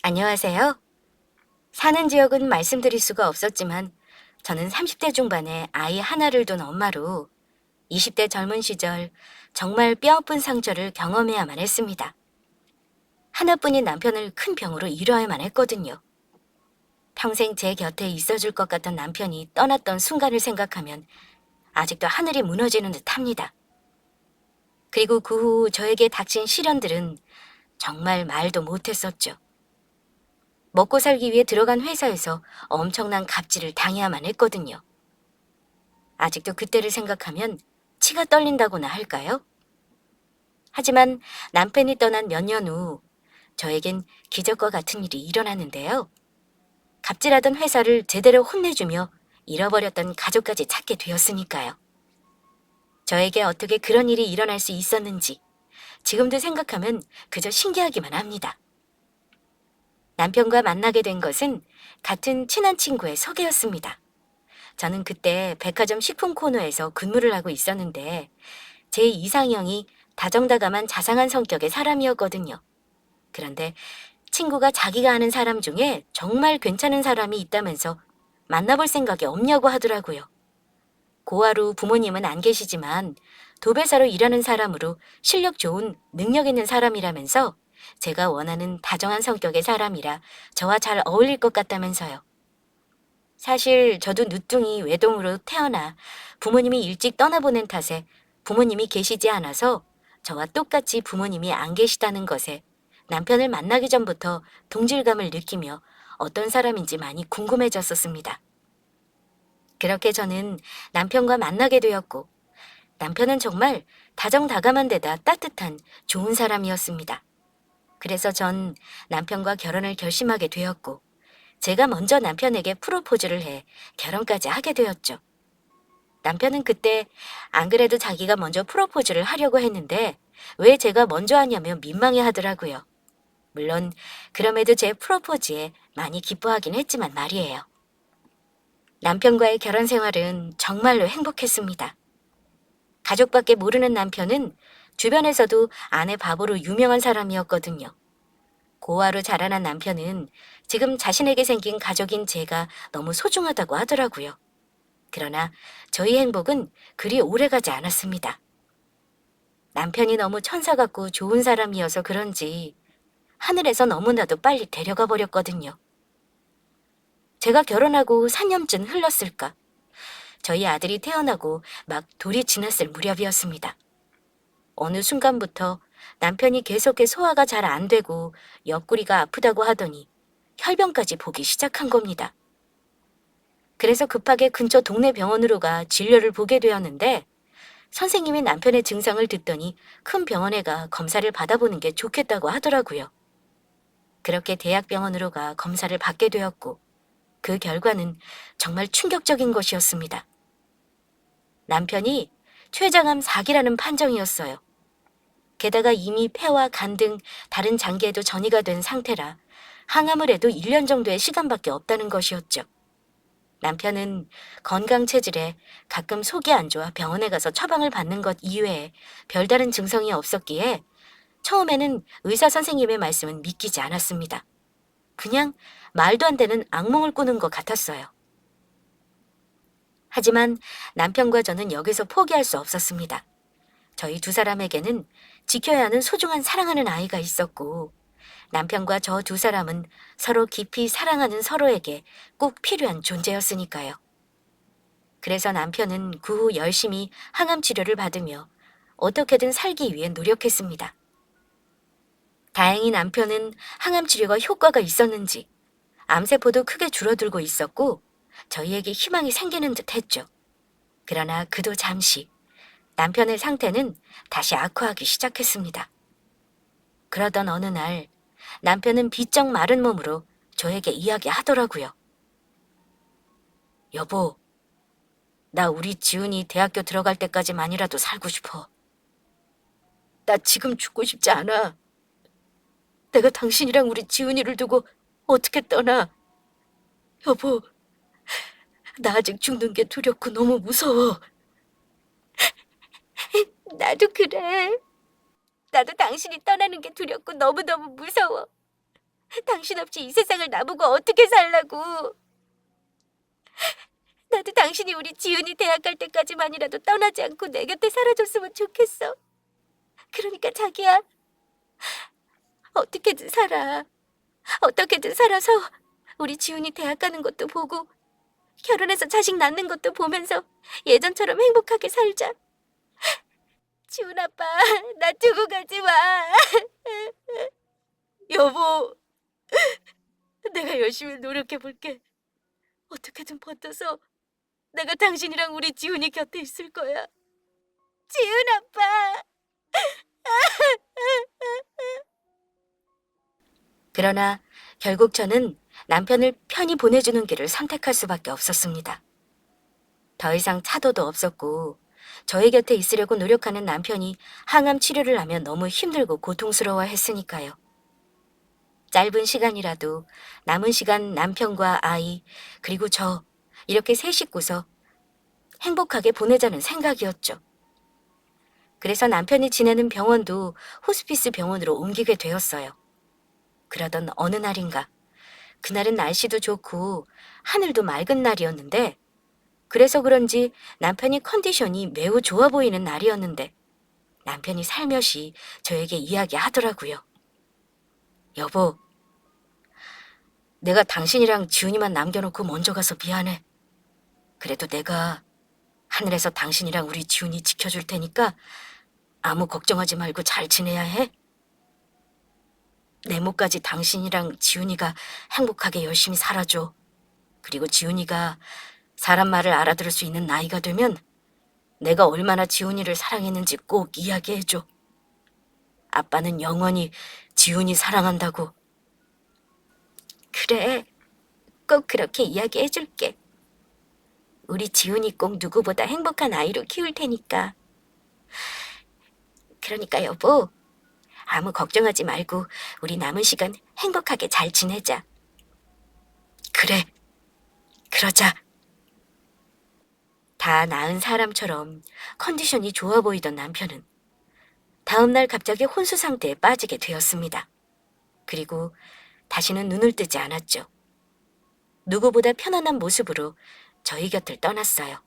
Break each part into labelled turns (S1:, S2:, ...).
S1: 안녕하세요. 사는 지역은 말씀드릴 수가 없었지만 저는 30대 중반에 아이 하나를 둔 엄마로 20대 젊은 시절 정말 뼈아픈 상처를 경험해야만 했습니다. 하나뿐인 남편을 큰 병으로 잃어야만 했거든요. 평생 제 곁에 있어줄 것 같던 남편이 떠났던 순간을 생각하면 아직도 하늘이 무너지는 듯합니다. 그리고 그 후 저에게 닥친 시련들은 정말 말도 못했었죠. 먹고 살기 위해 들어간 회사에서 엄청난 갑질을 당해야만 했거든요. 아직도 그때를 생각하면 치가 떨린다고나 할까요? 하지만 남편이 떠난 몇 년 후 저에겐 기적과 같은 일이 일어났는데요. 갑질하던 회사를 제대로 혼내주며 잃어버렸던 가족까지 찾게 되었으니까요. 저에게 어떻게 그런 일이 일어날 수 있었는지 지금도 생각하면 그저 신기하기만 합니다. 남편과 만나게 된 것은 같은 친한 친구의 소개였습니다. 저는 그때 백화점 식품 코너에서 근무를 하고 있었는데 제 이상형이 다정다감한 자상한 성격의 사람이었거든요. 그런데 친구가 자기가 아는 사람 중에 정말 괜찮은 사람이 있다면서 만나볼 생각이 없냐고 하더라고요. 고아로 부모님은 안 계시지만 도배사로 일하는 사람으로 실력 좋은 능력 있는 사람이라면서 제가 원하는 다정한 성격의 사람이라 저와 잘 어울릴 것 같다면서요. 사실 저도 늦둥이 외동으로 태어나 부모님이 일찍 떠나보낸 탓에 부모님이 계시지 않아서 저와 똑같이 부모님이 안 계시다는 것에 남편을 만나기 전부터 동질감을 느끼며 어떤 사람인지 많이 궁금해졌었습니다. 그렇게 저는 남편과 만나게 되었고 남편은 정말 다정다감한 데다 따뜻한 좋은 사람이었습니다. 그래서 전 남편과 결혼을 결심하게 되었고 제가 먼저 남편에게 프로포즈를 해 결혼까지 하게 되었죠. 남편은 그때 안 그래도 자기가 먼저 프로포즈를 하려고 했는데 왜 제가 먼저 하냐며 민망해 하더라고요. 물론 그럼에도 제 프로포즈에 많이 기뻐하긴 했지만 말이에요. 남편과의 결혼 생활은 정말로 행복했습니다. 가족밖에 모르는 남편은 주변에서도 아내 바보로 유명한 사람이었거든요. 고아로 자라난 남편은 지금 자신에게 생긴 가족인 제가 너무 소중하다고 하더라고요. 그러나 저희 행복은 그리 오래가지 않았습니다. 남편이 너무 천사 같고 좋은 사람이어서 그런지 하늘에서 너무나도 빨리 데려가 버렸거든요. 제가 결혼하고 4년쯤 흘렀을까? 저희 아들이 태어나고 막 돌이 지났을 무렵이었습니다. 어느 순간부터 남편이 계속해 소화가 잘 안 되고 옆구리가 아프다고 하더니 혈변까지 보기 시작한 겁니다. 그래서 급하게 근처 동네 병원으로 가 진료를 보게 되었는데 선생님이 남편의 증상을 듣더니 큰 병원에 가 검사를 받아보는 게 좋겠다고 하더라고요. 그렇게 대학병원으로 가 검사를 받게 되었고 그 결과는 정말 충격적인 것이었습니다. 남편이 췌장암 4기라는 판정이었어요. 게다가 이미 폐와 간 등 다른 장기에도 전이가 된 상태라 항암을 해도 1년 정도의 시간밖에 없다는 것이었죠. 남편은 건강 체질에 가끔 속이 안 좋아 병원에 가서 처방을 받는 것 이외에 별다른 증상이 없었기에 처음에는 의사 선생님의 말씀은 믿기지 않았습니다. 그냥 말도 안 되는 악몽을 꾸는 것 같았어요. 하지만 남편과 저는 여기서 포기할 수 없었습니다. 저희 두 사람에게는 지켜야 하는 소중한 사랑하는 아이가 있었고 남편과 저 두 사람은 서로 깊이 사랑하는 서로에게 꼭 필요한 존재였으니까요. 그래서 남편은 그 후 열심히 항암 치료를 받으며 어떻게든 살기 위해 노력했습니다. 다행히 남편은 항암 치료가 효과가 있었는지 암세포도 크게 줄어들고 있었고 저희에게 희망이 생기는 듯 했죠. 그러나 그도 잠시 남편의 상태는 다시 악화하기 시작했습니다. 그러던 어느 날 남편은 비쩍 마른 몸으로 저에게 이야기하더라고요. 여보, 나 우리 지훈이 대학교 들어갈 때까지만이라도 살고 싶어. 나 지금 죽고 싶지 않아. 내가 당신이랑 우리 지훈이를 두고 어떻게 떠나. 여보, 나 아직 죽는 게 두렵고 너무 무서워. 나도 그래. 나도 당신이 떠나는 게 두렵고 너무너무 무서워. 당신 없이 이 세상을 나보고 어떻게 살라고. 나도 당신이 우리 지은이 대학 갈 때까지만이라도 떠나지 않고 내 곁에 살아줬으면 좋겠어. 그러니까 자기야, 어떻게든 살아. 어떻게든 살아서 우리 지훈이 대학 가는 것도 보고 결혼해서 자식 낳는 것도 보면서 예전처럼 행복하게 살자. 지훈 아빠, 나 두고 가지 마. 여보, 내가 열심히 노력해 볼게. 어떻게든 버텨서 내가 당신이랑 우리 지훈이 곁에 있을 거야. 지훈 아빠. 그러나 결국 저는 남편을 편히 보내주는 길을 선택할 수밖에 없었습니다. 더 이상 차도도 없었고 저희 곁에 있으려고 노력하는 남편이 항암 치료를 하며 너무 힘들고 고통스러워했으니까요. 짧은 시간이라도 남은 시간 남편과 아이 그리고 저 이렇게 세 식구서 행복하게 보내자는 생각이었죠. 그래서 남편이 지내는 병원도 호스피스 병원으로 옮기게 되었어요. 그러던 어느 날인가 그날은 날씨도 좋고 하늘도 맑은 날이었는데 그래서 그런지 남편이 컨디션이 매우 좋아 보이는 날이었는데 남편이 살며시 저에게 이야기하더라고요. 여보, 내가 당신이랑 지훈이만 남겨놓고 먼저 가서 미안해. 그래도 내가 하늘에서 당신이랑 우리 지훈이 지켜줄 테니까 아무 걱정하지 말고 잘 지내야 해. 내 몫까지 당신이랑 지훈이가 행복하게 열심히 살아줘. 그리고 지훈이가 사람 말을 알아들을 수 있는 나이가 되면 내가 얼마나 지훈이를 사랑했는지 꼭 이야기해줘. 아빠는 영원히 지훈이 사랑한다고. 그래, 꼭 그렇게 이야기해줄게. 우리 지훈이 꼭 누구보다 행복한 아이로 키울 테니까. 그러니까 여보, 아무 걱정하지 말고 우리 남은 시간 행복하게 잘 지내자. 그래, 그러자. 다 나은 사람처럼 컨디션이 좋아 보이던 남편은 다음날 갑자기 혼수 상태에 빠지게 되었습니다. 그리고 다시는 눈을 뜨지 않았죠. 누구보다 편안한 모습으로 저희 곁을 떠났어요.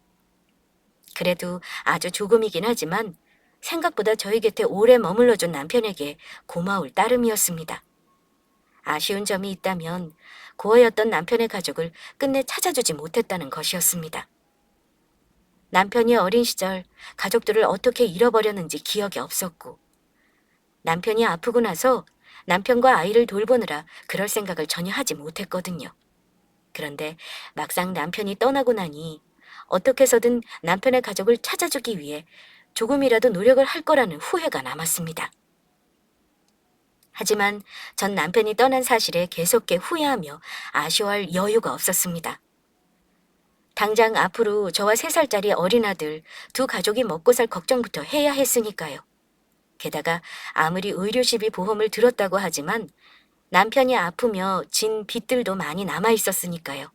S1: 그래도 아주 조금이긴 하지만 생각보다 저희 곁에 오래 머물러준 남편에게 고마울 따름이었습니다. 아쉬운 점이 있다면 고아였던 남편의 가족을 끝내 찾아주지 못했다는 것이었습니다. 남편이 어린 시절 가족들을 어떻게 잃어버렸는지 기억이 없었고 남편이 아프고 나서 남편과 아이를 돌보느라 그럴 생각을 전혀 하지 못했거든요. 그런데 막상 남편이 떠나고 나니 어떻게 해서든 남편의 가족을 찾아주기 위해 조금이라도 노력을 할 거라는 후회가 남았습니다. 하지만 전 남편이 떠난 사실에 계속해 후회하며 아쉬워할 여유가 없었습니다. 당장 앞으로 저와 3살짜리 어린 아들 두 가족이 먹고 살 걱정부터 해야 했으니까요. 게다가 아무리 의료시비 보험을 들었다고 하지만 남편이 아프며 진 빚들도 많이 남아 있었으니까요.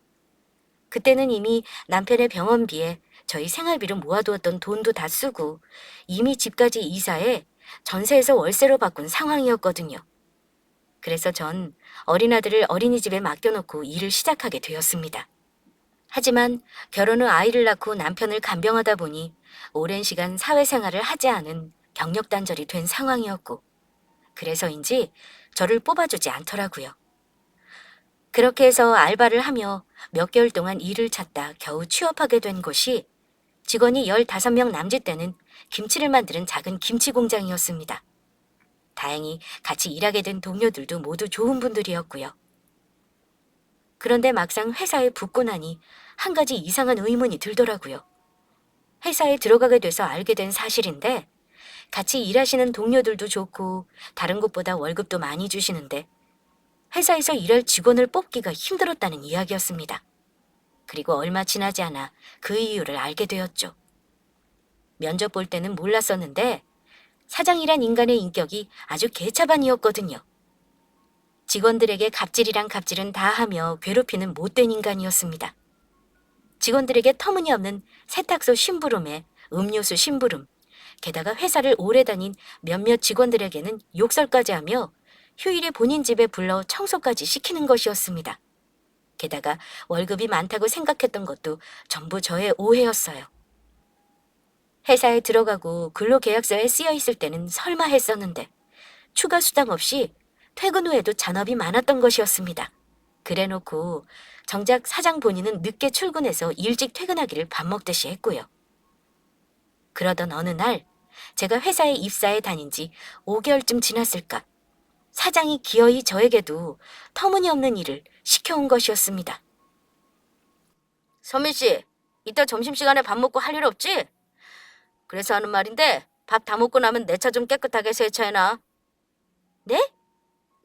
S1: 그때는 이미 남편의 병원비에 저희 생활비로 모아두었던 돈도 다 쓰고 이미 집까지 이사해 전세에서 월세로 바꾼 상황이었거든요. 그래서 전 어린 아들을 어린이집에 맡겨놓고 일을 시작하게 되었습니다. 하지만 결혼 후 아이를 낳고 남편을 간병하다 보니 오랜 시간 사회생활을 하지 않은 경력 단절이 된 상황이었고 그래서인지 저를 뽑아주지 않더라고요. 그렇게 해서 알바를 하며 몇 개월 동안 일을 찾다 겨우 취업하게 된 곳이 직원이 15명 남짓되는 김치를 만드는 작은 김치 공장이었습니다. 다행히 같이 일하게 된 동료들도 모두 좋은 분들이었고요. 그런데 막상 회사에 붙고 나니 한 가지 이상한 의문이 들더라고요. 회사에 들어가게 돼서 알게 된 사실인데 같이 일하시는 동료들도 좋고 다른 곳보다 월급도 많이 주시는데 회사에서 일할 직원을 뽑기가 힘들었다는 이야기였습니다. 그리고 얼마 지나지 않아 그 이유를 알게 되었죠. 면접 볼 때는 몰랐었는데 사장이란 인간의 인격이 아주 개차반이었거든요. 직원들에게 갑질이란 갑질은 다 하며 괴롭히는 못된 인간이었습니다. 직원들에게 터무니없는 세탁소 심부름에 음료수 심부름, 게다가 회사를 오래 다닌 몇몇 직원들에게는 욕설까지 하며 휴일에 본인 집에 불러 청소까지 시키는 것이었습니다. 게다가 월급이 많다고 생각했던 것도 전부 저의 오해였어요. 회사에 들어가고 근로계약서에 쓰여 있을 때는 설마 했었는데 추가 수당 없이 퇴근 후에도 잔업이 많았던 것이었습니다. 그래놓고 정작 사장 본인은 늦게 출근해서 일찍 퇴근하기를 밥 먹듯이 했고요. 그러던 어느 날 제가 회사에 입사해 다닌 지 5개월쯤 지났을까 사장이 기어이 저에게도 터무니없는 일을 시켜온 것이었습니다. 선민 씨, 이따 점심시간에 밥 먹고 할 일 없지? 그래서 하는 말인데 밥 다 먹고 나면 내 차 좀 깨끗하게 세차해놔. 네?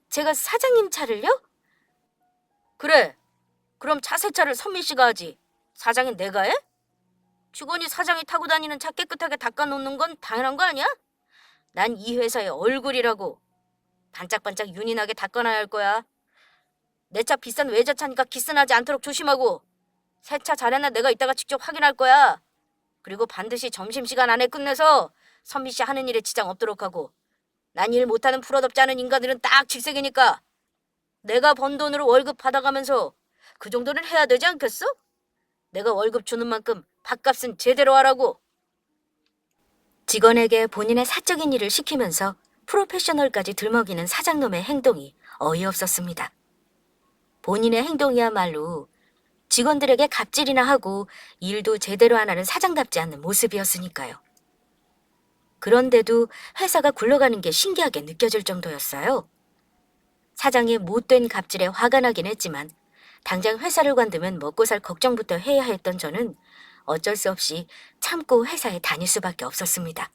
S1: 제가 사장님 차를요? 그래. 그럼 차 세차를 선민 씨가 하지. 사장인 내가 해? 직원이 사장이 타고 다니는 차 깨끗하게 닦아놓는 건 당연한 거 아니야? 난 이 회사의 얼굴이라고. 반짝반짝 윤이 나게 닦아놔야 할 거야. 내 차 비싼 외제차니까 기스나지 않도록 조심하고. 세차 잘했나 내가 이따가 직접 확인할 거야. 그리고 반드시 점심시간 안에 끝내서 선미 씨 하는 일에 지장 없도록 하고. 난 일 못하는 프로답지 않은 인간들은 딱 질색이니까. 내가 번 돈으로 월급 받아가면서 그 정도는 해야 되지 않겠어? 내가 월급 주는 만큼 밥값은 제대로 하라고. 직원에게 본인의 사적인 일을 시키면서 프로페셔널까지 들먹이는 사장놈의 행동이 어이없었습니다. 본인의 행동이야말로 직원들에게 갑질이나 하고 일도 제대로 안 하는 사장답지 않는 모습이었으니까요. 그런데도 회사가 굴러가는 게 신기하게 느껴질 정도였어요. 사장의 못된 갑질에 화가 나긴 했지만 당장 회사를 관두면 먹고 살 걱정부터 해야 했던 저는 어쩔 수 없이 참고 회사에 다닐 수밖에 없었습니다.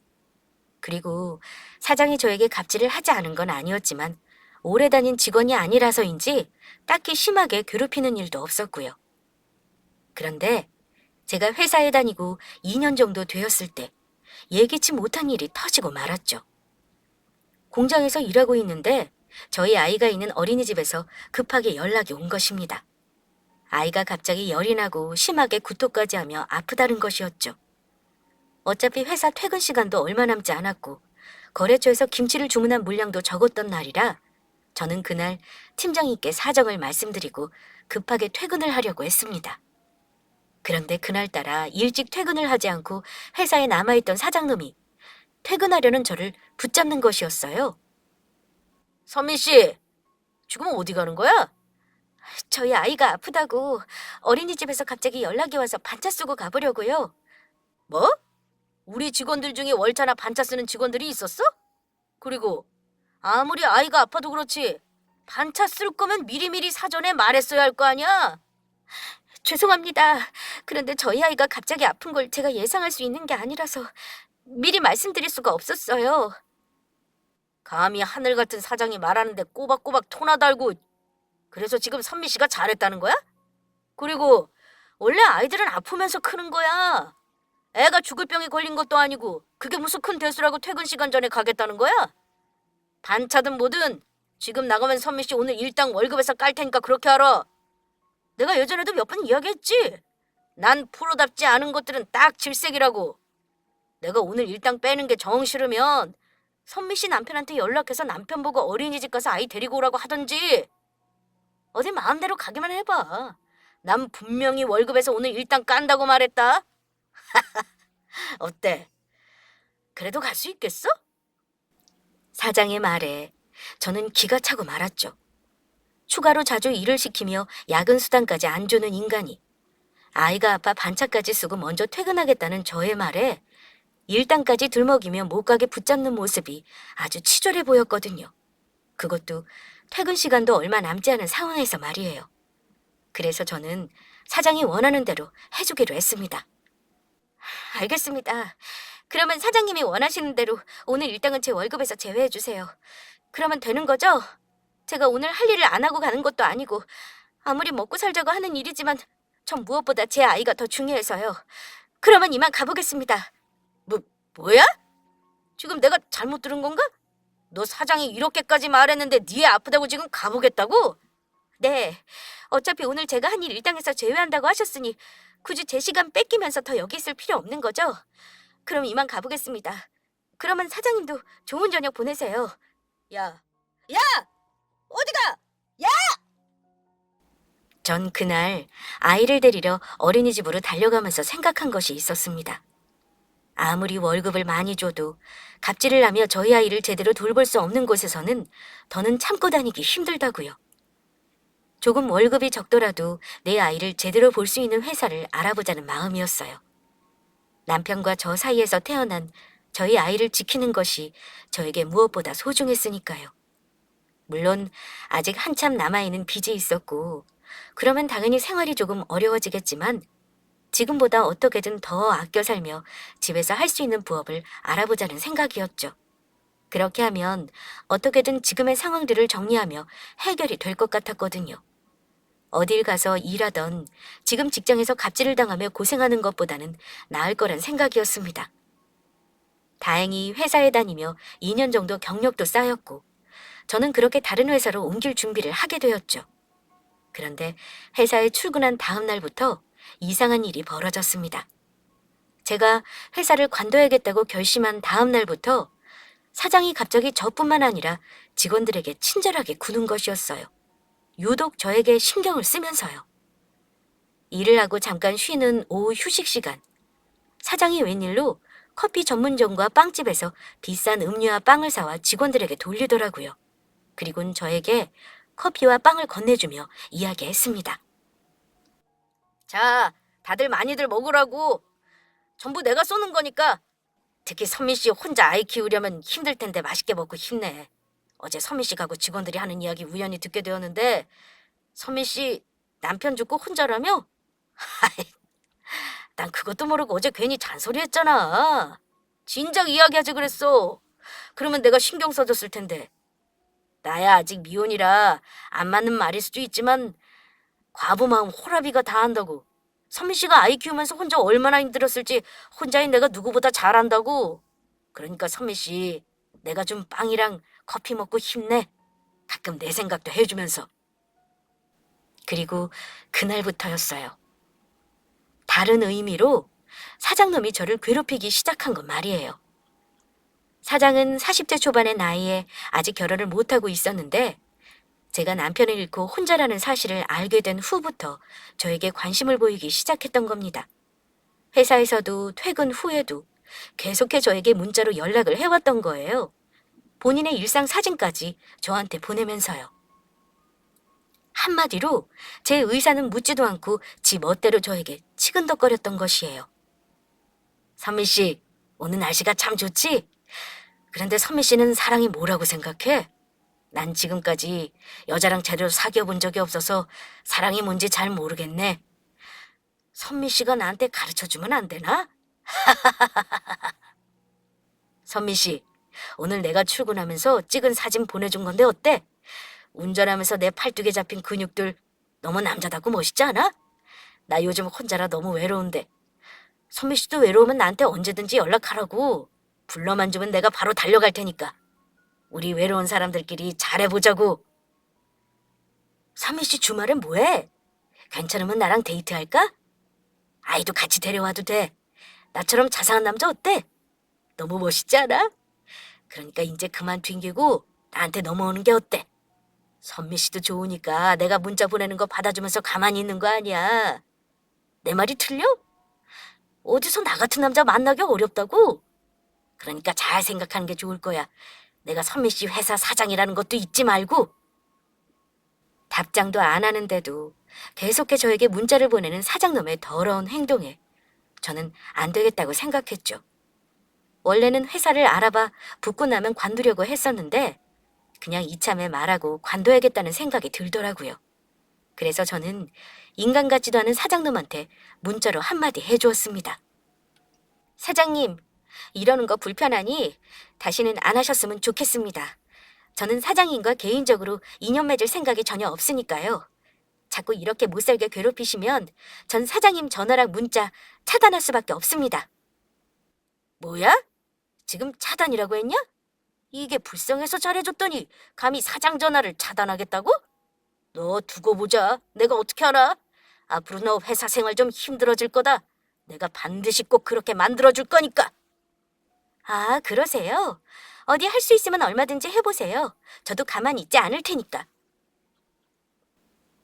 S1: 그리고 사장이 저에게 갑질을 하지 않은 건 아니었지만 오래 다닌 직원이 아니라서인지 딱히 심하게 괴롭히는 일도 없었고요. 그런데 제가 회사에 다니고 2년 정도 되었을 때 예기치 못한 일이 터지고 말았죠. 공장에서 일하고 있는데 저희 아이가 있는 어린이집에서 급하게 연락이 온 것입니다. 아이가 갑자기 열이 나고 심하게 구토까지 하며 아프다는 것이었죠. 어차피 회사 퇴근 시간도 얼마 남지 않았고 거래처에서 김치를 주문한 물량도 적었던 날이라 저는 그날 팀장님께 사정을 말씀드리고 급하게 퇴근을 하려고 했습니다. 그런데 그날따라 일찍 퇴근을 하지 않고 회사에 남아있던 사장놈이 퇴근하려는 저를 붙잡는 것이었어요. 선민 씨, 지금 어디 가는 거야? 저희 아이가 아프다고 어린이집에서 갑자기 연락이 와서 반차 쓰고 가보려고요. 뭐? 우리 직원들 중에 월차나 반차 쓰는 직원들이 있었어? 그리고 아무리 아이가 아파도 그렇지 반차 쓸 거면 미리미리 사전에 말했어야 할 거 아니야? 죄송합니다. 그런데 저희 아이가 갑자기 아픈 걸 제가 예상할 수 있는 게 아니라서 미리 말씀드릴 수가 없었어요. 감히 하늘 같은 사장이 말하는데 꼬박꼬박 토나 달고 그래서 지금 선미 씨가 잘했다는 거야? 그리고 원래 아이들은 아프면서 크는 거야. 애가 죽을 병에 걸린 것도 아니고 그게 무슨 큰 대수라고 퇴근 시간 전에 가겠다는 거야? 반차든 뭐든 지금 나가면 선미 씨 오늘 일당 월급에서 깔 테니까 그렇게 알아. 내가 예전에도 몇 번 이야기했지. 난 프로답지 않은 것들은 딱 질색이라고. 내가 오늘 일당 빼는 게 정 싫으면 선미 씨 남편한테 연락해서 남편 보고 어린이집 가서 아이 데리고 오라고 하던지. 어디 마음대로 가기만 해봐. 난 분명히 월급에서 오늘 일당 깐다고 말했다. 어때? 그래도 갈 수 있겠어? 사장의 말에 저는 기가 차고 말았죠. 추가로 자주 일을 시키며 야근 수당까지 안 주는 인간이 아이가 아파 반차까지 쓰고 먼저 퇴근하겠다는 저의 말에 일당까지 들먹이며 못 가게 붙잡는 모습이 아주 치졸해 보였거든요. 그것도 퇴근 시간도 얼마 남지 않은 상황에서 말이에요. 그래서 저는 사장이 원하는 대로 해주기로 했습니다. 알겠습니다. 그러면 사장님이 원하시는 대로 오늘 일당은 제 월급에서 제외해 주세요. 그러면 되는 거죠? 제가 오늘 할 일을 안 하고 가는 것도 아니고 아무리 먹고 살자고 하는 일이지만 전 무엇보다 제 아이가 더 중요해서요. 그러면 이만 가보겠습니다. 뭐야? 지금 내가 잘못 들은 건가? 너 사장이 이렇게까지 말했는데 네 애 아프다고 지금 가보겠다고? 네. 어차피 오늘 제가 한 일 일당에서 제외한다고 하셨으니 굳이 제 시간 뺏기면서 더 여기 있을 필요 없는 거죠? 그럼 이만 가보겠습니다. 그러면 사장님도 좋은 저녁 보내세요. 야! 어디가? 야! 전 그날 아이를 데리러 어린이집으로 달려가면서 생각한 것이 있었습니다. 아무리 월급을 많이 줘도 갑질을 하며 저희 아이를 제대로 돌볼 수 없는 곳에서는 더는 참고 다니기 힘들다고요. 조금 월급이 적더라도 내 아이를 제대로 볼 수 있는 회사를 알아보자는 마음이었어요. 남편과 저 사이에서 태어난 저희 아이를 지키는 것이 저에게 무엇보다 소중했으니까요. 물론 아직 한참 남아있는 빚이 있었고, 그러면 당연히 생활이 조금 어려워지겠지만 지금보다 어떻게든 더 아껴 살며 집에서 할 수 있는 부업을 알아보자는 생각이었죠. 그렇게 하면 어떻게든 지금의 상황들을 정리하며 해결이 될 것 같았거든요. 어딜 가서 일하던 지금 직장에서 갑질을 당하며 고생하는 것보다는 나을 거란 생각이었습니다. 다행히 회사에 다니며 2년 정도 경력도 쌓였고 저는 그렇게 다른 회사로 옮길 준비를 하게 되었죠. 그런데 회사에 출근한 다음 날부터 이상한 일이 벌어졌습니다. 제가 회사를 관둬야겠다고 결심한 다음 날부터 사장이 갑자기 저뿐만 아니라 직원들에게 친절하게 구는 것이었어요. 유독 저에게 신경을 쓰면서요. 일을 하고 잠깐 쉬는 오후 휴식 시간, 사장이 웬일로 커피 전문점과 빵집에서 비싼 음료와 빵을 사와 직원들에게 돌리더라고요. 그리고는 저에게 커피와 빵을 건네주며 이야기했습니다. 자, 다들 많이들 먹으라고. 전부 내가 쏘는 거니까. 특히 선미 씨 혼자 아이 키우려면 힘들 텐데 맛있게 먹고 힘내. 어제 선미 씨하고 직원들이 하는 이야기 우연히 듣게 되었는데 선미 씨 남편 죽고 혼자라며? 하이, 난 그것도 모르고 어제 괜히 잔소리했잖아. 진작 이야기하지 그랬어. 그러면 내가 신경 써줬을 텐데. 나야 아직 미혼이라 안 맞는 말일 수도 있지만 과부 마음 호라비가 다 한다고. 선미 씨가 아이 키우면서 혼자 얼마나 힘들었을지 혼자인 내가 누구보다 잘 안다고. 그러니까 선미 씨, 내가 좀 빵이랑 커피 먹고 힘내. 가끔 내 생각도 해주면서. 그리고 그날부터였어요. 다른 의미로 사장놈이 저를 괴롭히기 시작한 건 말이에요. 사장은 40대 초반의 나이에 아직 결혼을 못하고 있었는데 제가 남편을 잃고 혼자라는 사실을 알게 된 후부터 저에게 관심을 보이기 시작했던 겁니다. 회사에서도 퇴근 후에도 계속해 저에게 문자로 연락을 해왔던 거예요. 본인의 일상 사진까지 저한테 보내면서요. 한마디로 제 의사는 묻지도 않고 지 멋대로 저에게 치근덕거렸던 것이에요. 선미 씨, 오늘 날씨가 참 좋지? 그런데 선미 씨는 사랑이 뭐라고 생각해? 난 지금까지 여자랑 제대로 사귀어 본 적이 없어서 사랑이 뭔지 잘 모르겠네. 선미 씨가 나한테 가르쳐주면 안 되나? 선미 씨, 오늘 내가 출근하면서 찍은 사진 보내준 건데 어때? 운전하면서 내 팔뚝에 잡힌 근육들 너무 남자답고 멋있지 않아? 나 요즘 혼자라 너무 외로운데. 선미 씨도 외로우면 나한테 언제든지 연락하라고. 불러만 주면 내가 바로 달려갈 테니까. 우리 외로운 사람들끼리 잘해보자고. 선미 씨 주말엔 뭐해? 괜찮으면 나랑 데이트할까? 아이도 같이 데려와도 돼. 나처럼 자상한 남자 어때? 너무 멋있지 않아? 그러니까 이제 그만 튕기고 나한테 넘어오는 게 어때? 선미 씨도 좋으니까 내가 문자 보내는 거 받아주면서 가만히 있는 거 아니야. 내 말이 틀려? 어디서 나 같은 남자 만나기 어렵다고? 그러니까 잘 생각하는 게 좋을 거야. 내가 선미 씨 회사 사장이라는 것도 잊지 말고. 답장도 안 하는데도 계속해 저에게 문자를 보내는 사장놈의 더러운 행동에 저는 안 되겠다고 생각했죠. 원래는 회사를 알아봐 붙고 나면 관두려고 했었는데 그냥 이참에 말하고 관둬야겠다는 생각이 들더라고요. 그래서 저는 인간 같지도 않은 사장님한테 문자로 한마디 해주었습니다. 사장님, 이러는 거 불편하니 다시는 안 하셨으면 좋겠습니다. 저는 사장님과 개인적으로 인연 맺을 생각이 전혀 없으니까요. 자꾸 이렇게 못살게 괴롭히시면 전 사장님 전화랑 문자 차단할 수밖에 없습니다. 뭐야? 지금 차단이라고 했냐? 이게 불쌍해서 잘해줬더니 감히 사장 전화를 차단하겠다고? 너 두고 보자. 내가 어떻게 알아? 앞으로 너 회사 생활 좀 힘들어질 거다. 내가 반드시 꼭 그렇게 만들어줄 거니까. 아, 그러세요? 어디 할 수 있으면 얼마든지 해보세요. 저도 가만히 있지 않을 테니까.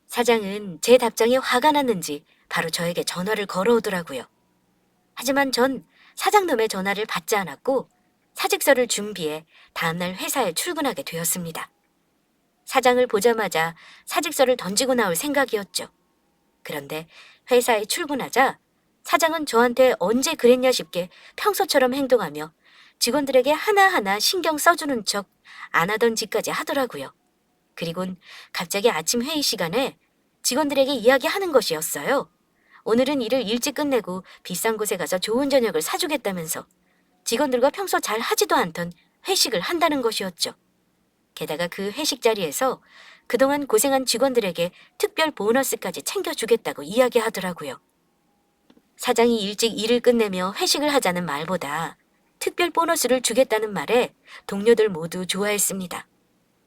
S1: 사장은 제 답장에 화가 났는지 바로 저에게 전화를 걸어오더라고요. 하지만 전 사장놈의 전화를 받지 않았고 사직서를 준비해 다음날 회사에 출근하게 되었습니다. 사장을 보자마자 사직서를 던지고 나올 생각이었죠. 그런데 회사에 출근하자 사장은 저한테 언제 그랬냐 싶게 평소처럼 행동하며 직원들에게 하나하나 신경 써주는 척 안 하던 짓까지 하더라고요. 그리곤 갑자기 아침 회의 시간에 직원들에게 이야기하는 것이었어요. 오늘은 일을 일찍 끝내고 비싼 곳에 가서 좋은 저녁을 사주겠다면서 직원들과 평소 잘 하지도 않던 회식을 한다는 것이었죠. 게다가 그 회식 자리에서 그동안 고생한 직원들에게 특별 보너스까지 챙겨주겠다고 이야기하더라고요. 사장이 일찍 일을 끝내며 회식을 하자는 말보다 특별 보너스를 주겠다는 말에 동료들 모두 좋아했습니다.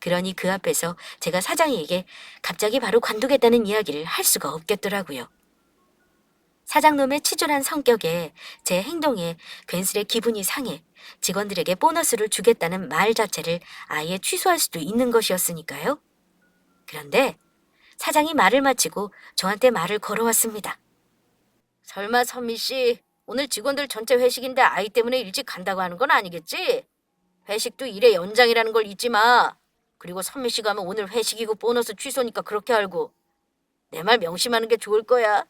S1: 그러니 그 앞에서 제가 사장에게 갑자기 바로 관두겠다는 이야기를 할 수가 없겠더라고요. 사장놈의 치졸한 성격에 제 행동에 괜스레 기분이 상해 직원들에게 보너스를 주겠다는 말 자체를 아예 취소할 수도 있는 것이었으니까요. 그런데 사장이 말을 마치고 저한테 말을 걸어왔습니다. 설마 선미 씨, 오늘 직원들 전체 회식인데 아이 때문에 일찍 간다고 하는 건 아니겠지? 회식도 일의 연장이라는 걸 잊지 마. 그리고 선미 씨가 하면 오늘 회식이고 보너스 취소니까 그렇게 알고. 내 말 명심하는 게 좋을 거야.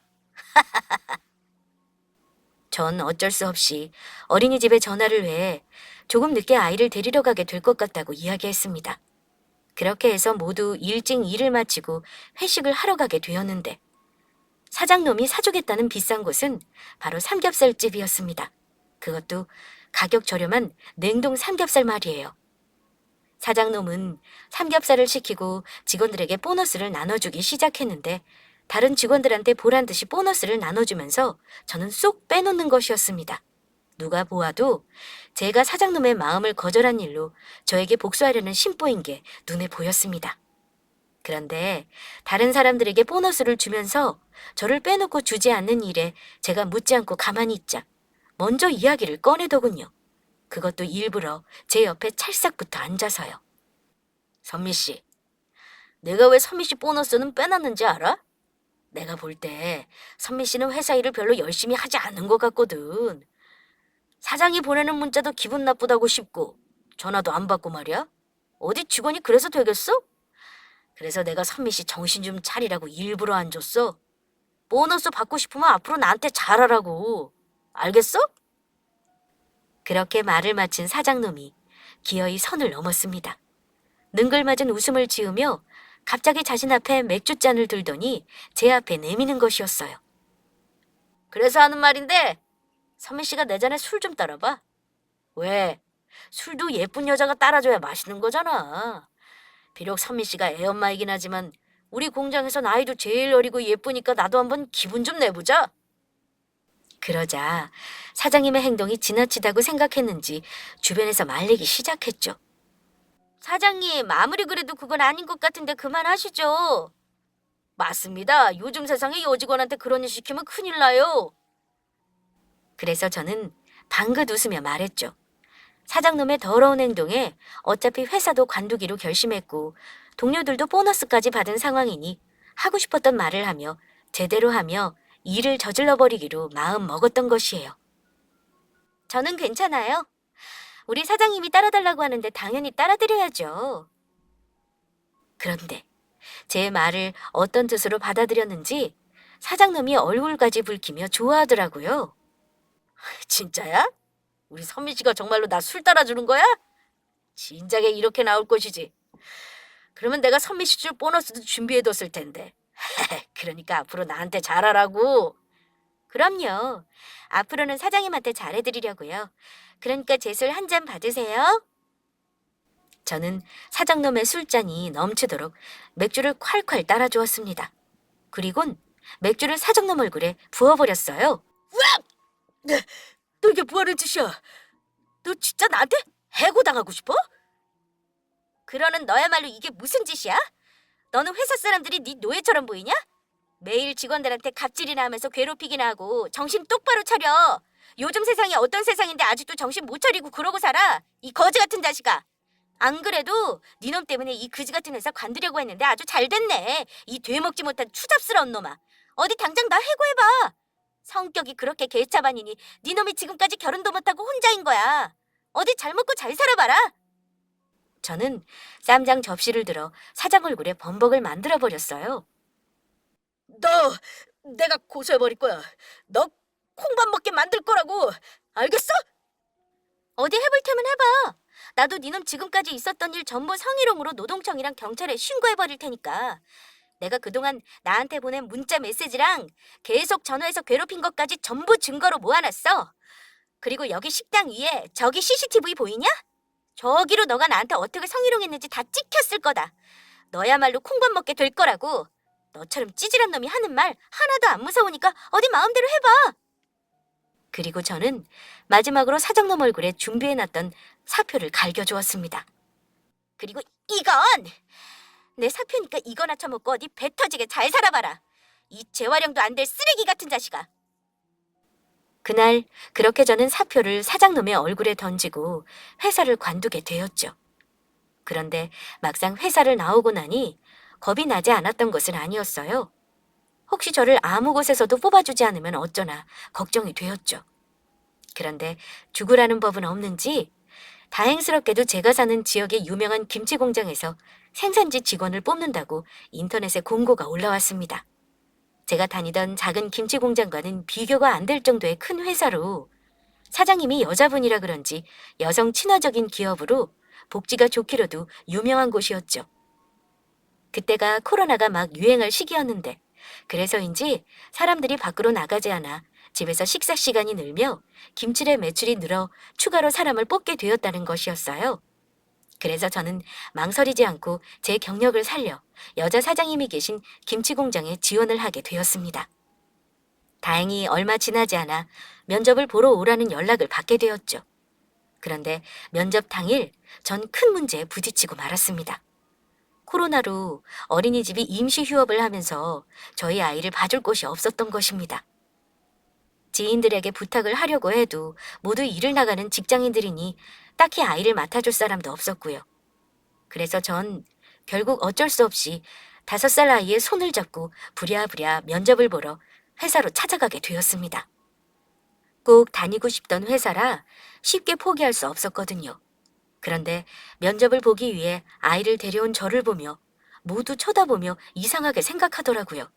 S1: 전 어쩔 수 없이 어린이집에 전화를 해 조금 늦게 아이를 데리러 가게 될 것 같다고 이야기했습니다. 그렇게 해서 모두 일찍 일을 마치고 회식을 하러 가게 되었는데 사장놈이 사주겠다는 비싼 곳은 바로 삼겹살집이었습니다. 그것도 가격 저렴한 냉동 삼겹살 말이에요. 사장놈은 삼겹살을 시키고 직원들에게 보너스를 나눠주기 시작했는데 다른 직원들한테 보란 듯이 보너스를 나눠주면서 저는 쏙 빼놓는 것이었습니다. 누가 보아도 제가 사장놈의 마음을 거절한 일로 저에게 복수하려는 심보인 게 눈에 보였습니다. 그런데 다른 사람들에게 보너스를 주면서 저를 빼놓고 주지 않는 일에 제가 묻지 않고 가만히 있자 먼저 이야기를 꺼내더군요. 그것도 일부러 제 옆에 찰싹부터 앉아서요. 선미 씨, 내가 왜 선미 씨 보너스는 빼놨는지 알아? 내가 볼 때 선미 씨는 회사 일을 별로 열심히 하지 않은 것 같거든. 사장이 보내는 문자도 기분 나쁘다고 싶고 전화도 안 받고 말이야. 어디 직원이 그래서 되겠어? 그래서 내가 선미 씨 정신 좀 차리라고 일부러 안 줬어. 보너스 받고 싶으면 앞으로 나한테 잘하라고. 알겠어? 그렇게 말을 마친 사장놈이 기어이 선을 넘었습니다. 능글맞은 웃음을 지으며 갑자기 자신 앞에 맥주잔을 들더니 제 앞에 내미는 것이었어요. 그래서 하는 말인데 선미 씨가 내 잔에 술 좀 따라봐. 왜? 술도 예쁜 여자가 따라줘야 맛있는 거잖아. 비록 선미 씨가 애엄마이긴 하지만 우리 공장에선 아이도 제일 어리고 예쁘니까 나도 한번 기분 좀 내보자. 그러자 사장님의 행동이 지나치다고 생각했는지 주변에서 말리기 시작했죠. 사장님, 아무리 그래도 그건 아닌 것 같은데 그만하시죠. 맞습니다. 요즘 세상에 여직원한테 그런 일 시키면 큰일 나요. 그래서 저는 방긋 웃으며 말했죠. 사장놈의 더러운 행동에 어차피 회사도 관두기로 결심했고 동료들도 보너스까지 받은 상황이니 하고 싶었던 말을 하며 제대로 하며 일을 저질러 버리기로 마음 먹었던 것이에요. 저는 괜찮아요. 우리 사장님이 따라달라고 하는데 당연히 따라드려야죠. 그런데 제 말을 어떤 뜻으로 받아들였는지 사장님이 얼굴까지 붉히며 좋아하더라고요. 진짜야? 우리 선미 씨가 정말로 나 술 따라주는 거야? 진작에 이렇게 나올 것이지. 그러면 내가 선미 씨 줄 보너스도 준비해뒀을 텐데. 그러니까 앞으로 나한테 잘하라고. 그럼요. 앞으로는 사장님한테 잘해드리려고요. 그러니까 제 술 한 잔 받으세요. 저는 사장놈의 술잔이 넘치도록 맥주를 콸콸 따라주었습니다. 그리곤 맥주를 사장놈 얼굴에 부어버렸어요. 으악! 너 이게 뭐하는 짓이야? 너 진짜 나한테 해고당하고 싶어? 그러는 너야말로 이게 무슨 짓이야? 너는 회사 사람들이 네 노예처럼 보이냐? 매일 직원들한테 갑질이나 하면서 괴롭히기나 하고 정신 똑바로 차려. 요즘 세상이 어떤 세상인데 아직도 정신 못 차리고 그러고 살아. 이 거지 같은 자식아. 안 그래도 니놈 때문에 이 그지 같은 회사 관두려고 했는데 아주 잘 됐네. 이 되먹지 못한 추잡스러운 놈아. 어디 당장 나 해고해봐. 성격이 그렇게 개차반이니 니놈이 지금까지 결혼도 못하고 혼자인 거야. 어디 잘 먹고 잘 살아봐라. 저는 쌈장 접시를 들어 사장 얼굴에 범벅을 만들어버렸어요. 너 내가 고소해버릴 거야. 너 콩밥 먹게 만들 거라고. 알겠어? 어디 해볼 테면 해봐. 나도 니놈 지금까지 있었던 일 전부 성희롱으로 노동청이랑 경찰에 신고해버릴 테니까. 내가 그동안 나한테 보낸 문자 메시지랑 계속 전화해서 괴롭힌 것까지 전부 증거로 모아놨어. 그리고 여기 식당 위에 저기 CCTV 보이냐? 저기로 너가 나한테 어떻게 성희롱했는지 다 찍혔을 거다. 너야말로 콩밥 먹게 될 거라고. 너처럼 찌질한 놈이 하는 말 하나도 안 무서우니까 어디 마음대로 해봐. 그리고 저는 마지막으로 사장놈 얼굴에 준비해놨던 사표를 갈겨주었습니다. 그리고 이건 내 사표니까 이거나 처먹고 어디 배 터지게 잘 살아봐라. 이 재활용도 안 될 쓰레기 같은 자식아. 그날 그렇게 저는 사표를 사장놈의 얼굴에 던지고 회사를 관두게 되었죠. 그런데 막상 회사를 나오고 나니 겁이 나지 않았던 것은 아니었어요. 혹시 저를 아무 곳에서도 뽑아주지 않으면 어쩌나 걱정이 되었죠. 그런데 죽으라는 법은 없는지 다행스럽게도 제가 사는 지역의 유명한 김치 공장에서 생산지 직원을 뽑는다고 인터넷에 공고가 올라왔습니다. 제가 다니던 작은 김치 공장과는 비교가 안 될 정도의 큰 회사로 사장님이 여자분이라 그런지 여성 친화적인 기업으로 복지가 좋기로도 유명한 곳이었죠. 그때가 코로나가 막 유행할 시기였는데 그래서인지 사람들이 밖으로 나가지 않아 집에서 식사 시간이 늘며 김치의 매출이 늘어 추가로 사람을 뽑게 되었다는 것이었어요. 그래서 저는 망설이지 않고 제 경력을 살려 여자 사장님이 계신 김치 공장에 지원을 하게 되었습니다. 다행히 얼마 지나지 않아 면접을 보러 오라는 연락을 받게 되었죠. 그런데 면접 당일 전 큰 문제에 부딪히고 말았습니다. 코로나로 어린이집이 임시 휴업을 하면서 저희 아이를 봐줄 곳이 없었던 것입니다. 지인들에게 부탁을 하려고 해도 모두 일을 나가는 직장인들이니 딱히 아이를 맡아줄 사람도 없었고요. 그래서 전 결국 어쩔 수 없이 5살 아이의 손을 잡고 부랴부랴 면접을 보러 회사로 찾아가게 되었습니다. 꼭 다니고 싶던 회사라 쉽게 포기할 수 없었거든요. 그런데 면접을 보기 위해 아이를 데려온 저를 보며 모두 쳐다보며 이상하게 생각하더라고요.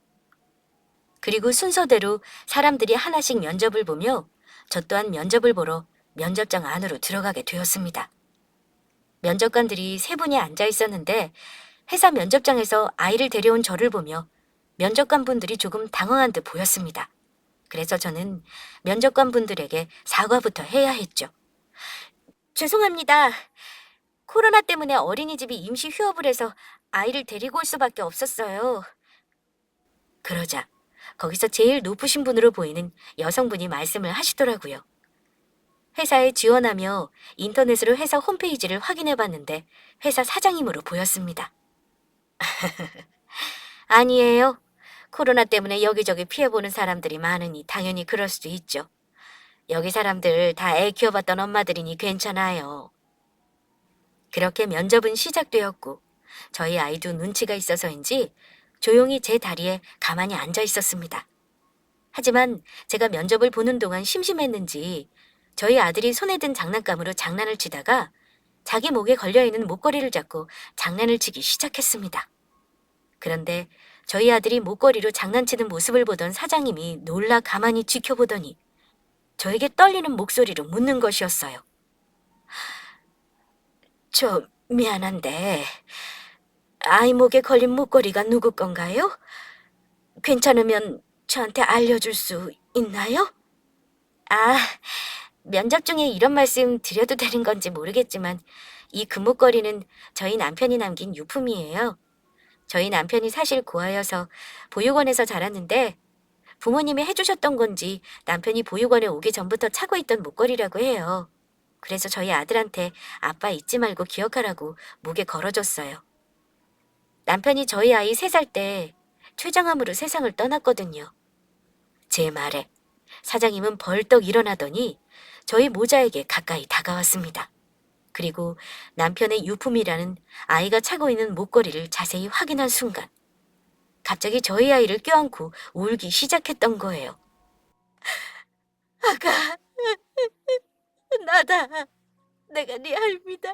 S1: 그리고 순서대로 사람들이 하나씩 면접을 보며 저 또한 면접을 보러 면접장 안으로 들어가게 되었습니다. 면접관들이 3분이 앉아 있었는데 회사 면접장에서 아이를 데려온 저를 보며 면접관 분들이 조금 당황한 듯 보였습니다. 그래서 저는 면접관 분들에게 사과부터 해야 했죠. 죄송합니다. 코로나 때문에 어린이집이 임시 휴업을 해서 아이를 데리고 올 수밖에 없었어요. 그러자 거기서 제일 높으신 분으로 보이는 여성분이 말씀을 하시더라고요. 회사에 지원하며 인터넷으로 회사 홈페이지를 확인해 봤는데 회사 사장님으로 보였습니다. 아니에요. 코로나 때문에 여기저기 피해보는 사람들이 많으니 당연히 그럴 수도 있죠. 여기 사람들 다 애 키워봤던 엄마들이니 괜찮아요. 그렇게 면접은 시작되었고 저희 아이도 눈치가 있어서인지 조용히 제 다리에 가만히 앉아 있었습니다. 하지만 제가 면접을 보는 동안 심심했는지 저희 아들이 손에 든 장난감으로 장난을 치다가 자기 목에 걸려있는 목걸이를 잡고 장난을 치기 시작했습니다. 그런데 저희 아들이 목걸이로 장난치는 모습을 보던 사장님이 놀라 가만히 지켜보더니 저에게 떨리는 목소리로 묻는 것이었어요. 저 미안한데 아이 목에 걸린 목걸이가 누구 건가요? 괜찮으면 저한테 알려줄 수 있나요? 아, 면접 중에 이런 말씀 드려도 되는 건지 모르겠지만 이 금목걸이는 저희 남편이 남긴 유품이에요. 저희 남편이 사실 고아여서 보육원에서 자랐는데 부모님이 해주셨던 건지 남편이 보육원에 오기 전부터 차고 있던 목걸이라고 해요. 그래서 저희 아들한테 아빠 잊지 말고 기억하라고 목에 걸어줬어요. 남편이 저희 아이 3살 때 췌장암으로 세상을 떠났거든요. 제 말에 사장님은 벌떡 일어나더니 저희 모자에게 가까이 다가왔습니다. 그리고 남편의 유품이라는 아이가 차고 있는 목걸이를 자세히 확인한 순간 갑자기 저희 아이를 껴안고 울기 시작했던 거예요. 아가, 나다. 내가 네 할미다.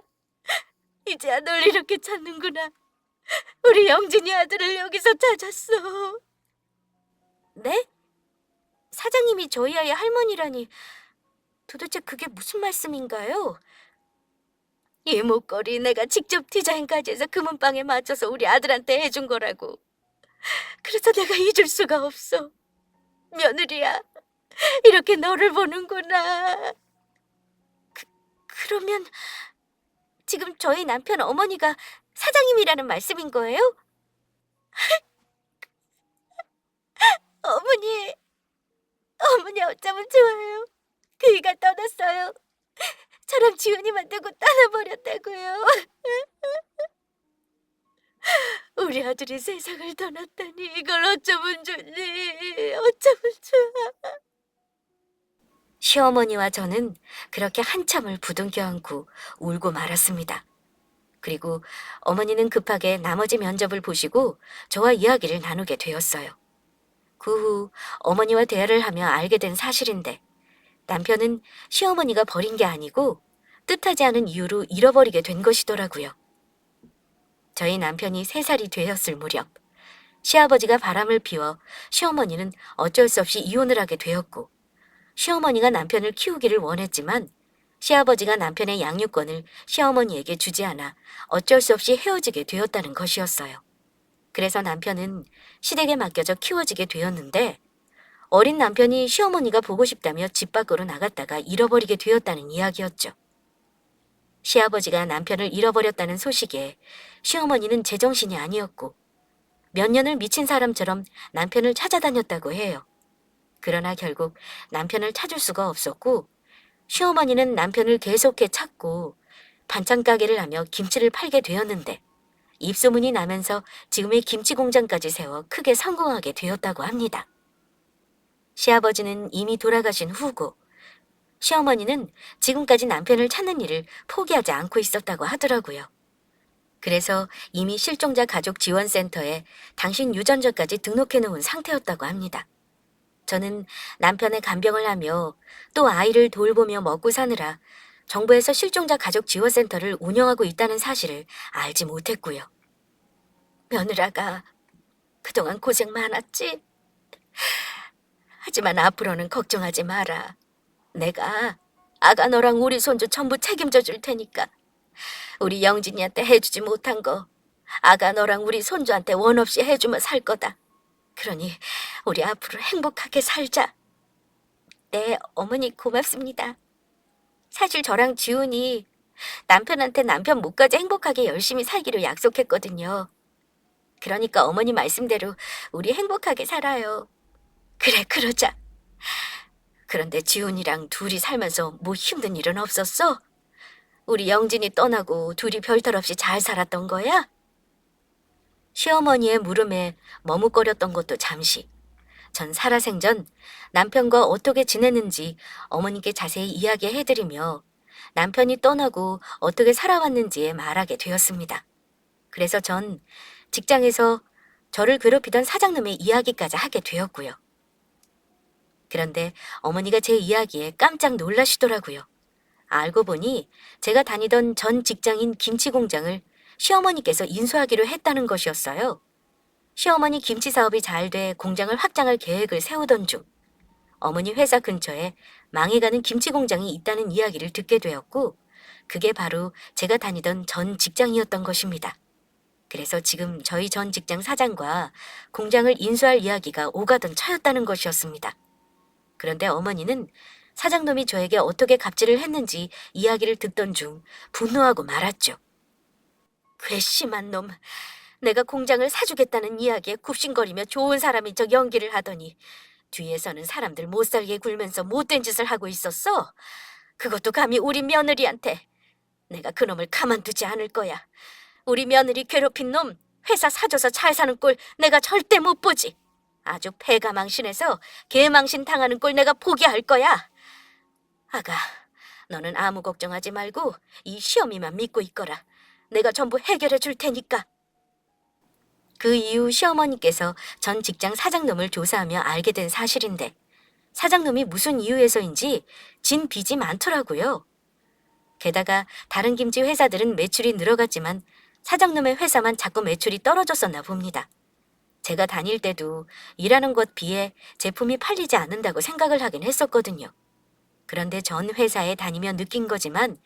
S1: 이제야 널 이렇게 찾는구나. 우리 영진이 아들을 여기서 찾았어. 네? 사장님이 저희 아이 할머니라니 도대체 그게 무슨 말씀인가요? 이 목걸이 내가 직접 디자인까지 해서 금은방에 맞춰서 우리 아들한테 해준 거라고. 그래서 내가 잊을 수가 없어. 며느리야, 이렇게 너를 보는구나. 그러면 지금 저희 남편 어머니가 사장님이라는 말씀인 거예요? 어머니, 어머니 어쩌면 좋아요. 그이가 떠났어요. 저랑 지훈이만 두고 떠나버렸다고요. 우리 아들이 세상을 떠났다니 이걸 어쩌면 좋니? 어쩌면 좋아. 시어머니와 저는 그렇게 한참을 부둥켜 안고 울고 말았습니다. 그리고 어머니는 급하게 나머지 면접을 보시고 저와 이야기를 나누게 되었어요. 그 후 어머니와 대화를 하며 알게 된 사실인데 남편은 시어머니가 버린 게 아니고 뜻하지 않은 이유로 잃어버리게 된 것이더라고요. 저희 남편이 3살이 되었을 무렵 시아버지가 바람을 피워 시어머니는 어쩔 수 없이 이혼을 하게 되었고 시어머니가 남편을 키우기를 원했지만 시아버지가 남편의 양육권을 시어머니에게 주지 않아 어쩔 수 없이 헤어지게 되었다는 것이었어요. 그래서 남편은 시댁에 맡겨져 키워지게 되었는데 어린 남편이 시어머니가 보고 싶다며 집 밖으로 나갔다가 잃어버리게 되었다는 이야기였죠. 시아버지가 남편을 잃어버렸다는 소식에 시어머니는 제정신이 아니었고 몇 년을 미친 사람처럼 남편을 찾아다녔다고 해요. 그러나 결국 남편을 찾을 수가 없었고 시어머니는 남편을 계속해 찾고 반찬 가게를 하며 김치를 팔게 되었는데 입소문이 나면서 지금의 김치 공장까지 세워 크게 성공하게 되었다고 합니다. 시아버지는 이미 돌아가신 후고 시어머니는 지금까지 남편을 찾는 일을 포기하지 않고 있었다고 하더라고요. 그래서 이미 실종자 가족 지원센터에 당신 유전자까지 등록해 놓은 상태였다고 합니다. 저는 남편의 간병을 하며 또 아이를 돌보며 먹고 사느라 정부에서 실종자 가족 지원센터를 운영하고 있다는 사실을 알지 못했고요. 며느라가 그동안 고생 많았지? 하지만 앞으로는 걱정하지 마라. 내가 아가 너랑 우리 손주 전부 책임져 줄 테니까 우리 영진이한테 해주지 못한 거 아가 너랑 우리 손주한테 원 없이 해주며 살 거다. 그러니 우리 앞으로 행복하게 살자. 네, 어머니 고맙습니다. 사실 저랑 지훈이 남편한테 남편 목까지 행복하게 열심히 살기로 약속했거든요. 그러니까 어머니 말씀대로 우리 행복하게 살아요. 그래, 그러자. 그런데 지훈이랑 둘이 살면서 뭐 힘든 일은 없었어? 우리 영진이 떠나고 둘이 별탈 없이 잘 살았던 거야? 시어머니의 물음에 머뭇거렸던 것도 잠시. 전 살아생전 남편과 어떻게 지냈는지 어머니께 자세히 이야기해드리며 남편이 떠나고 어떻게 살아왔는지에 말하게 되었습니다. 그래서 전 직장에서 저를 괴롭히던 사장님의 이야기까지 하게 되었고요. 그런데 어머니가 제 이야기에 깜짝 놀라시더라고요. 알고 보니 제가 다니던 전 직장인 김치 공장을 시어머니께서 인수하기로 했다는 것이었어요. 시어머니 김치 사업이 잘 돼 공장을 확장할 계획을 세우던 중 어머니 회사 근처에 망해가는 김치 공장이 있다는 이야기를 듣게 되었고 그게 바로 제가 다니던 전 직장이었던 것입니다. 그래서 지금 저희 전 직장 사장과 공장을 인수할 이야기가 오가던 차였다는 것이었습니다. 그런데 어머니는 사장놈이 저에게 어떻게 갑질을 했는지 이야기를 듣던 중 분노하고 말았죠. 괘씸한 놈. 내가 공장을 사주겠다는 이야기에 굽신거리며 좋은 사람인 척 연기를 하더니 뒤에서는 사람들 못살게 굴면서 못된 짓을 하고 있었어. 그것도 감히 우리 며느리한테. 내가 그놈을 가만두지 않을 거야. 우리 며느리 괴롭힌 놈 회사 사줘서 잘 사는 꼴 내가 절대 못 보지. 아주 패가 망신해서 개망신 당하는 꼴 내가 포기할 거야. 아가, 너는 아무 걱정하지 말고 이 시어미만 믿고 있거라. 내가 전부 해결해 줄 테니까. 그 이후 시어머니께서 전 직장 사장놈을 조사하며 알게 된 사실인데 사장놈이 무슨 이유에서인지 진 빚이 많더라고요. 게다가 다른 김치 회사들은 매출이 늘어갔지만 사장놈의 회사만 자꾸 매출이 떨어졌었나 봅니다. 제가 다닐 때도 일하는 것 비해 제품이 팔리지 않는다고 생각을 하긴 했었거든요. 그런데 전 회사에 다니며 느낀 거지만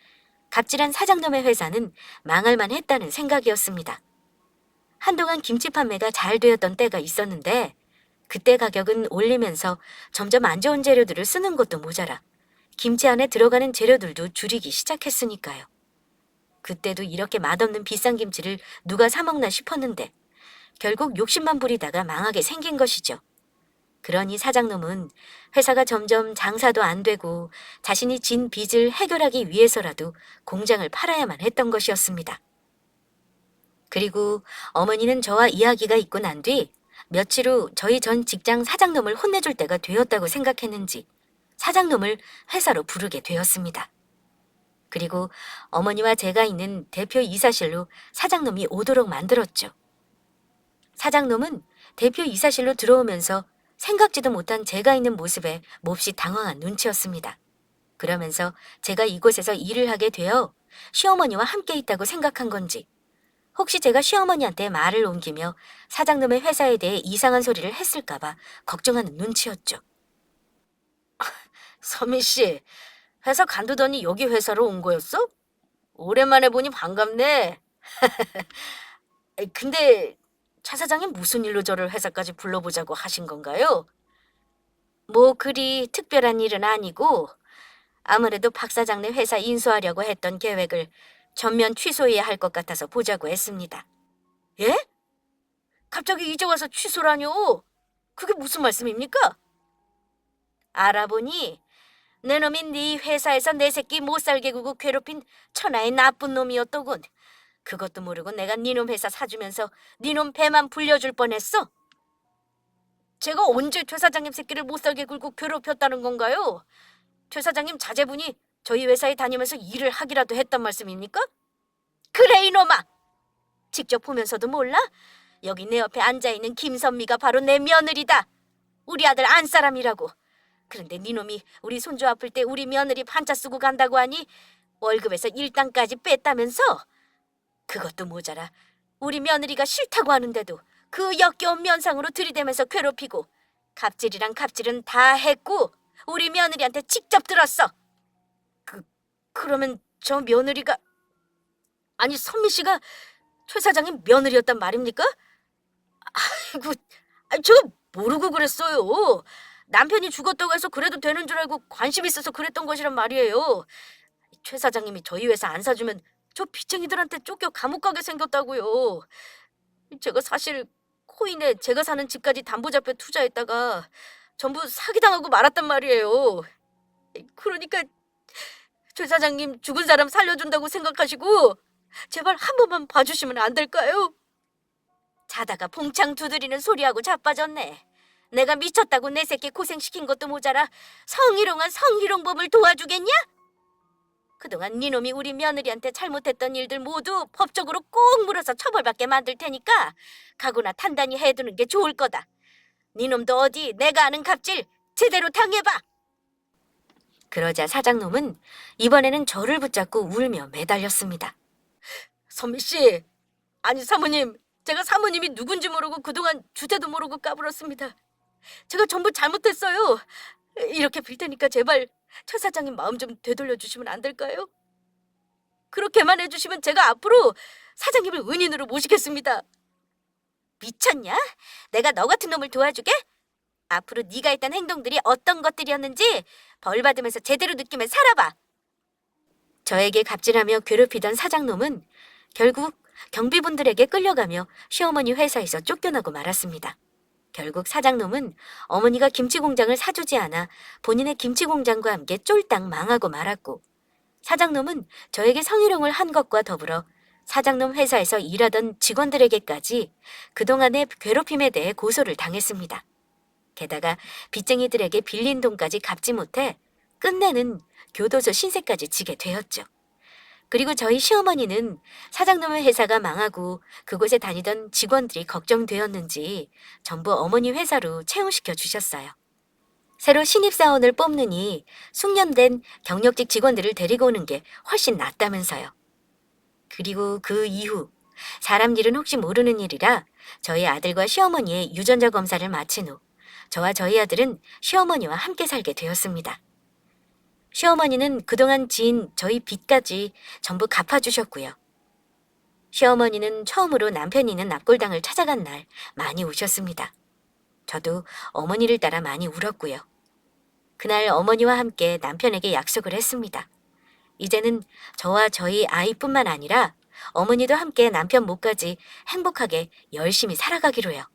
S1: 갑질한 사장놈의 회사는 망할만 했다는 생각이었습니다. 한동안 김치 판매가 잘 되었던 때가 있었는데 그때 가격은 올리면서 점점 안 좋은 재료들을 쓰는 것도 모자라 김치 안에 들어가는 재료들도 줄이기 시작했으니까요. 그때도 이렇게 맛없는 비싼 김치를 누가 사 먹나 싶었는데 결국 욕심만 부리다가 망하게 생긴 것이죠. 그러니 사장놈은 회사가 점점 장사도 안 되고 자신이 진 빚을 해결하기 위해서라도 공장을 팔아야만 했던 것이었습니다. 그리고 어머니는 저와 이야기가 있고 난 뒤 며칠 후 저희 전 직장 사장놈을 혼내줄 때가 되었다고 생각했는지 사장놈을 회사로 부르게 되었습니다. 그리고 어머니와 제가 있는 대표 이사실로 사장놈이 오도록 만들었죠. 사장놈은 대표 이사실로 들어오면서 생각지도 못한 제가 있는 모습에 몹시 당황한 눈치였습니다. 그러면서 제가 이곳에서 일을 하게 되어 시어머니와 함께 있다고 생각한 건지 혹시 제가 시어머니한테 말을 옮기며 사장놈의 회사에 대해 이상한 소리를 했을까봐 걱정하는 눈치였죠. 서민 씨, 회사 간두더니 여기 회사로 온 거였어? 오랜만에 보니 반갑네. 근데 차 사장님 무슨 일로 저를 회사까지 불러보자고 하신 건가요? 뭐 그리 특별한 일은 아니고 아무래도 박 사장네 회사 인수하려고 했던 계획을 전면 취소해야 할 것 같아서 보자고 했습니다. 예? 갑자기 이제 와서 취소라뇨? 그게 무슨 말씀입니까? 알아보니 내 놈이 네 회사에서 내 새끼 못살게 구고 괴롭힌 천하의 나쁜 놈이었더군. 그것도 모르고 내가 니놈 회사 사주면서 니놈 배만 불려줄 뻔했어. 제가 언제 최 사장님 새끼를 못살게 굴고 괴롭혔다는 건가요? 최 사장님 자제분이 저희 회사에 다니면서 일을 하기라도 했단 말씀입니까? 그래 이놈아! 직접 보면서도 몰라? 여기 내 옆에 앉아있는 김선미가 바로 내 며느리다. 우리 아들 안사람이라고. 그런데 니놈이 우리 손주 아플 때 우리 며느리 반차 쓰고 간다고 하니 월급에서 일당까지 뺐다면서? 그것도 모자라 우리 며느리가 싫다고 하는데도 그 역겨운 면상으로 들이대면서 괴롭히고 갑질이랑 갑질은 다 했고 우리 며느리한테 직접 들었어. 그러면 저 며느리가 아니 선미 씨가 최 사장님 며느리였단 말입니까? 아이고, 제가 모르고 그랬어요. 남편이 죽었다고 해서 그래도 되는 줄 알고 관심 있어서 그랬던 것이란 말이에요. 최 사장님이 저희 회사 안 사주면 저 빚쟁이들한테 쫓겨 감옥 가게 생겼다고요. 제가 사실 코인에 제가 사는 집까지 담보 잡혀 투자했다가 전부 사기당하고 말았단 말이에요. 그러니까 최 사장님 죽은 사람 살려준다고 생각하시고 제발 한 번만 봐주시면 안 될까요? 자다가 봉창 두드리는 소리하고 자빠졌네. 내가 미쳤다고 내 새끼 고생시킨 것도 모자라 성희롱한 성희롱범을 도와주겠냐? 그동안 니놈이 우리 며느리한테 잘못했던 일들 모두 법적으로 꼭 물어서 처벌받게 만들 테니까 각오나 단단히 해두는 게 좋을 거다. 니놈도 어디 내가 아는 갑질 제대로 당해봐. 그러자 사장놈은 이번에는 저를 붙잡고 울며 매달렸습니다. 선미씨, 아니 사모님, 제가 사모님이 누군지 모르고 그동안 주제도 모르고 까불었습니다. 제가 전부 잘못했어요. 이렇게 빌 테니까 제발 최 사장님 마음 좀 되돌려 주시면 안 될까요? 그렇게만 해주시면 제가 앞으로 사장님을 은인으로 모시겠습니다. 미쳤냐? 내가 너 같은 놈을 도와주게? 앞으로 네가 했던 행동들이 어떤 것들이었는지 벌 받으면서 제대로 느끼며 살아봐. 저에게 갑질하며 괴롭히던 사장놈은 결국 경비분들에게 끌려가며 시어머니 회사에서 쫓겨나고 말았습니다. 결국 사장놈은 어머니가 김치 공장을 사주지 않아 본인의 김치 공장과 함께 쫄딱 망하고 말았고 사장놈은 저에게 성희롱을 한 것과 더불어 사장놈 회사에서 일하던 직원들에게까지 그동안의 괴롭힘에 대해 고소를 당했습니다. 게다가 빚쟁이들에게 빌린 돈까지 갚지 못해 끝내는 교도소 신세까지 지게 되었죠. 그리고 저희 시어머니는 사장님의 회사가 망하고 그곳에 다니던 직원들이 걱정되었는지 전부 어머니 회사로 채용시켜 주셨어요. 새로 신입사원을 뽑느니 숙련된 경력직 직원들을 데리고 오는 게 훨씬 낫다면서요. 그리고 그 이후 사람 일은 혹시 모르는 일이라 저희 아들과 시어머니의 유전자 검사를 마친 후 저와 저희 아들은 시어머니와 함께 살게 되었습니다. 시어머니는 그동안 지은 저희 빚까지 전부 갚아주셨고요. 시어머니는 처음으로 남편이 있는 납골당을 찾아간 날 많이 우셨습니다. 저도 어머니를 따라 많이 울었고요. 그날 어머니와 함께 남편에게 약속을 했습니다. 이제는 저와 저희 아이뿐만 아니라 어머니도 함께 남편 몫까지 행복하게 열심히 살아가기로요.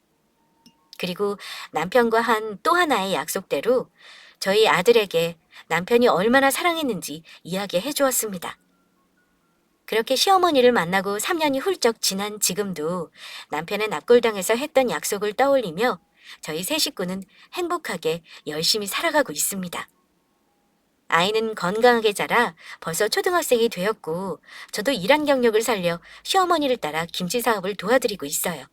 S1: 그리고 남편과 한 또 하나의 약속대로 저희 아들에게 남편이 얼마나 사랑했는지 이야기해 주었습니다. 그렇게 시어머니를 만나고 3년이 훌쩍 지난 지금도 남편의 납골당에서 했던 약속을 떠올리며 저희 세 식구는 행복하게 열심히 살아가고 있습니다. 아이는 건강하게 자라 벌써 초등학생이 되었고 저도 일한 경력을 살려 시어머니를 따라 김치 사업을 도와드리고 있어요.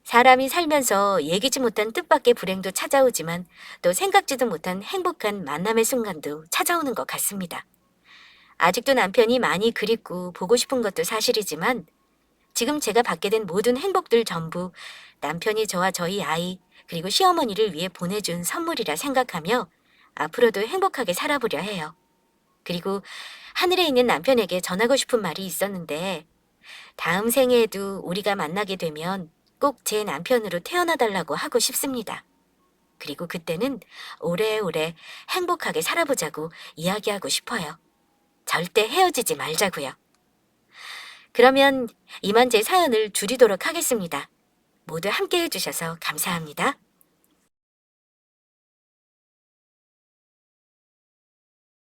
S1: 사람이 살면서 예기치 못한 뜻밖의 불행도 찾아오지만 또 생각지도 못한 행복한 만남의 순간도 찾아오는 것 같습니다. 아직도 남편이 많이 그립고 보고 싶은 것도 사실이지만 지금 제가 받게 된 모든 행복들 전부 남편이 저와 저희 아이 그리고 시어머니를 위해 보내준 선물이라 생각하며 앞으로도 행복하게 살아보려 해요. 그리고 하늘에 있는 남편에게 전하고 싶은 말이 있었는데 다음 생에에도 우리가 만나게 되면 꼭 제 남편으로 태어나달라고 하고 싶습니다. 그리고 그때는 오래오래 행복하게 살아보자고 이야기하고 싶어요. 절대 헤어지지 말자고요. 그러면 이만 제 사연을 줄이도록 하겠습니다. 모두 함께 해주셔서 감사합니다.